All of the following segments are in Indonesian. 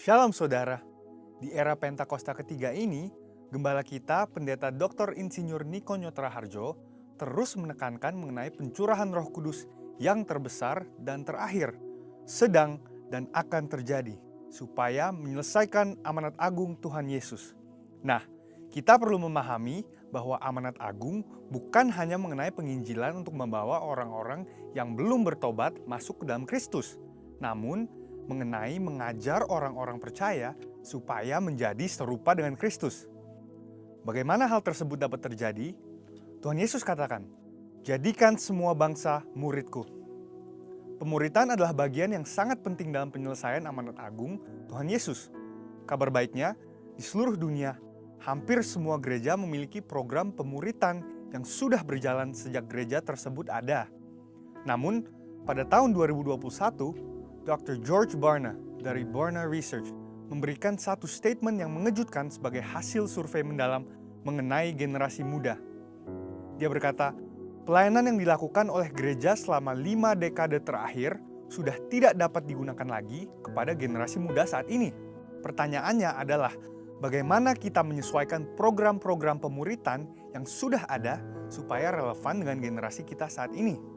Shalom saudara, di era Pentakosta ketiga ini, Gembala kita, Pendeta Dr. Insinyur Niko Nyotra Harjo, terus menekankan mengenai pencurahan Roh Kudus yang terbesar dan terakhir, sedang dan akan terjadi, supaya menyelesaikan amanat agung Tuhan Yesus. Nah, kita perlu memahami bahwa amanat agung bukan hanya mengenai penginjilan untuk membawa orang-orang yang belum bertobat masuk ke dalam Kristus, namun mengenai mengajar orang-orang percaya supaya menjadi serupa dengan Kristus. Bagaimana hal tersebut dapat terjadi? Tuhan Yesus katakan, "Jadikan semua bangsa muridku." Pemuritan adalah bagian yang sangat penting dalam penyelesaian amanat agung Tuhan Yesus. Kabar baiknya, di seluruh dunia, hampir semua gereja memiliki program pemuritan yang sudah berjalan sejak gereja tersebut ada. Namun, pada tahun 2021, Dr. George Barna dari Barna Research memberikan satu statement yang mengejutkan sebagai hasil survei mendalam mengenai generasi muda. Dia berkata, pelayanan yang dilakukan oleh gereja selama 5 dekade terakhir sudah tidak dapat digunakan lagi kepada generasi muda saat ini. Pertanyaannya adalah, bagaimana kita menyesuaikan program-program pemuritan yang sudah ada supaya relevan dengan generasi kita saat ini?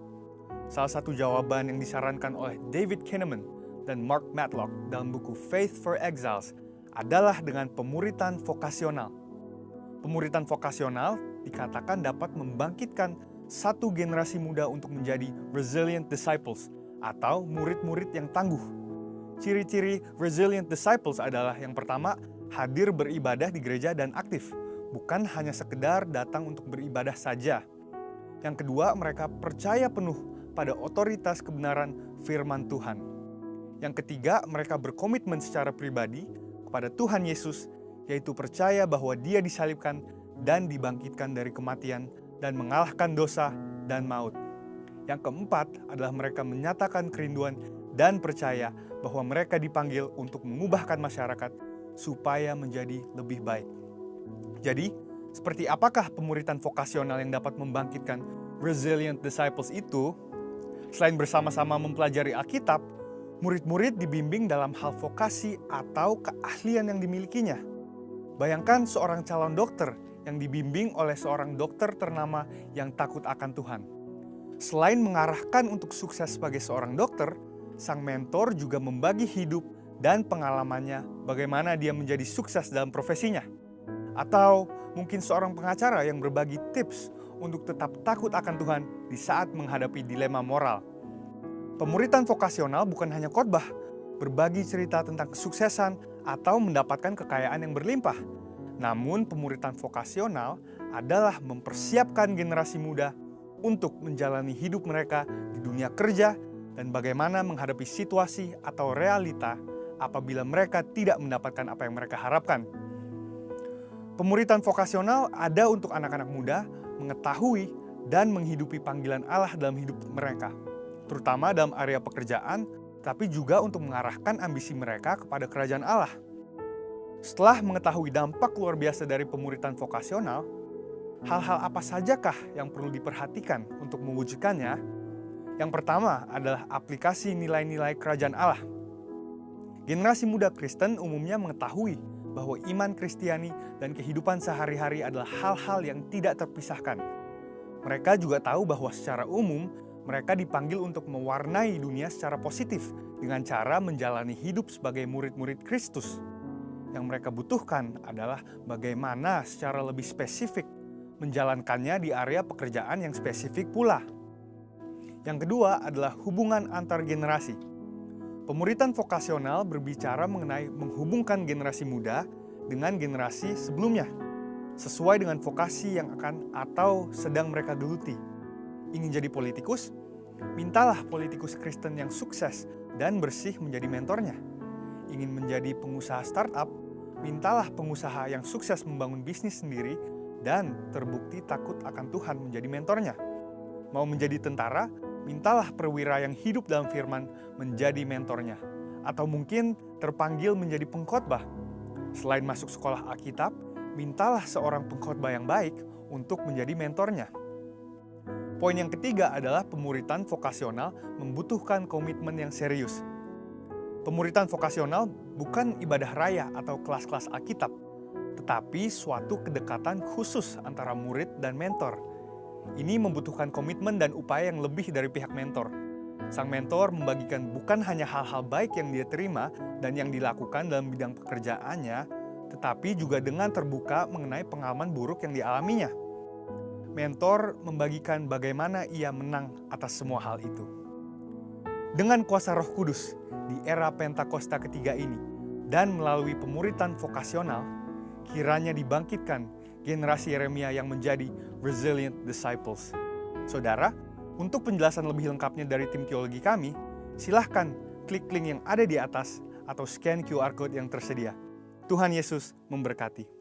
Salah satu jawaban yang disarankan oleh David Kinnaman dan Mark Matlock dalam buku Faith for Exiles adalah dengan pemuritan vokasional. Pemuritan vokasional dikatakan dapat membangkitkan satu generasi muda untuk menjadi resilient disciples atau murid-murid yang tangguh. Ciri-ciri resilient disciples adalah yang pertama, hadir beribadah di gereja dan aktif, bukan hanya sekedar datang untuk beribadah saja. Yang kedua, mereka percaya penuh pada otoritas kebenaran firman Tuhan. Yang ketiga, mereka berkomitmen secara pribadi kepada Tuhan Yesus, yaitu percaya bahwa Dia disalibkan dan dibangkitkan dari kematian dan mengalahkan dosa dan maut. Yang keempat adalah mereka menyatakan kerinduan dan percaya bahwa mereka dipanggil untuk mengubahkan masyarakat supaya menjadi lebih baik. Jadi, seperti apakah pemuritan vokasional yang dapat membangkitkan resilient disciples itu? Selain bersama-sama mempelajari Alkitab, murid-murid dibimbing dalam hal vokasi atau keahlian yang dimilikinya. Bayangkan seorang calon dokter yang dibimbing oleh seorang dokter ternama yang takut akan Tuhan. Selain mengarahkan untuk sukses sebagai seorang dokter, sang mentor juga membagi hidup dan pengalamannya bagaimana dia menjadi sukses dalam profesinya. Atau mungkin seorang pengacara yang berbagi tips untuk tetap takut akan Tuhan di saat menghadapi dilema moral. Pemuritan vokasional bukan hanya khotbah, berbagi cerita tentang kesuksesan atau mendapatkan kekayaan yang berlimpah. Namun pemuritan vokasional adalah mempersiapkan generasi muda untuk menjalani hidup mereka di dunia kerja dan bagaimana menghadapi situasi atau realita apabila mereka tidak mendapatkan apa yang mereka harapkan. Pemuritan vokasional ada untuk anak-anak muda mengetahui dan menghidupi panggilan Allah dalam hidup mereka, terutama dalam area pekerjaan, tapi juga untuk mengarahkan ambisi mereka kepada kerajaan Allah. Setelah mengetahui dampak luar biasa dari pemuritan vokasional, hal-hal apa sajakah yang perlu diperhatikan untuk mewujudkannya? Yang pertama adalah aplikasi nilai-nilai kerajaan Allah. Generasi muda Kristen umumnya mengetahui bahwa iman Kristiani dan kehidupan sehari-hari adalah hal-hal yang tidak terpisahkan. Mereka juga tahu bahwa secara umum, mereka dipanggil untuk mewarnai dunia secara positif dengan cara menjalani hidup sebagai murid-murid Kristus. Yang mereka butuhkan adalah bagaimana secara lebih spesifik menjalankannya di area pekerjaan yang spesifik pula. Yang kedua adalah hubungan antar generasi. Pemuritan vokasional berbicara mengenai menghubungkan generasi muda dengan generasi sebelumnya, sesuai dengan vokasi yang akan atau sedang mereka geluti. Ingin jadi politikus? Mintalah politikus Kristen yang sukses dan bersih menjadi mentornya. Ingin menjadi pengusaha startup? Mintalah pengusaha yang sukses membangun bisnis sendiri dan terbukti takut akan Tuhan menjadi mentornya. Mau menjadi tentara? Mintalah perwira yang hidup dalam firman menjadi mentornya. Atau mungkin terpanggil menjadi pengkhotbah. Selain masuk sekolah Alkitab, mintalah seorang pengkhotbah yang baik untuk menjadi mentornya. Poin yang ketiga adalah pemuritan vokasional membutuhkan komitmen yang serius. Pemuritan vokasional bukan ibadah raya atau kelas-kelas Alkitab, tetapi suatu kedekatan khusus antara murid dan mentor. Ini membutuhkan komitmen dan upaya yang lebih dari pihak mentor. Sang mentor membagikan bukan hanya hal-hal baik yang dia terima dan yang dilakukan dalam bidang pekerjaannya, tetapi juga dengan terbuka mengenai pengalaman buruk yang dialaminya. Mentor membagikan bagaimana ia menang atas semua hal itu. Dengan kuasa Roh Kudus di era Pentakosta ketiga ini dan melalui pemuritan vokasional, kiranya dibangkitkan generasi Yeremia yang menjadi resilient disciples. Saudara, untuk penjelasan lebih lengkapnya dari tim teologi kami, silahkan klik link yang ada di atas atau scan QR Code yang tersedia. Tuhan Yesus memberkati.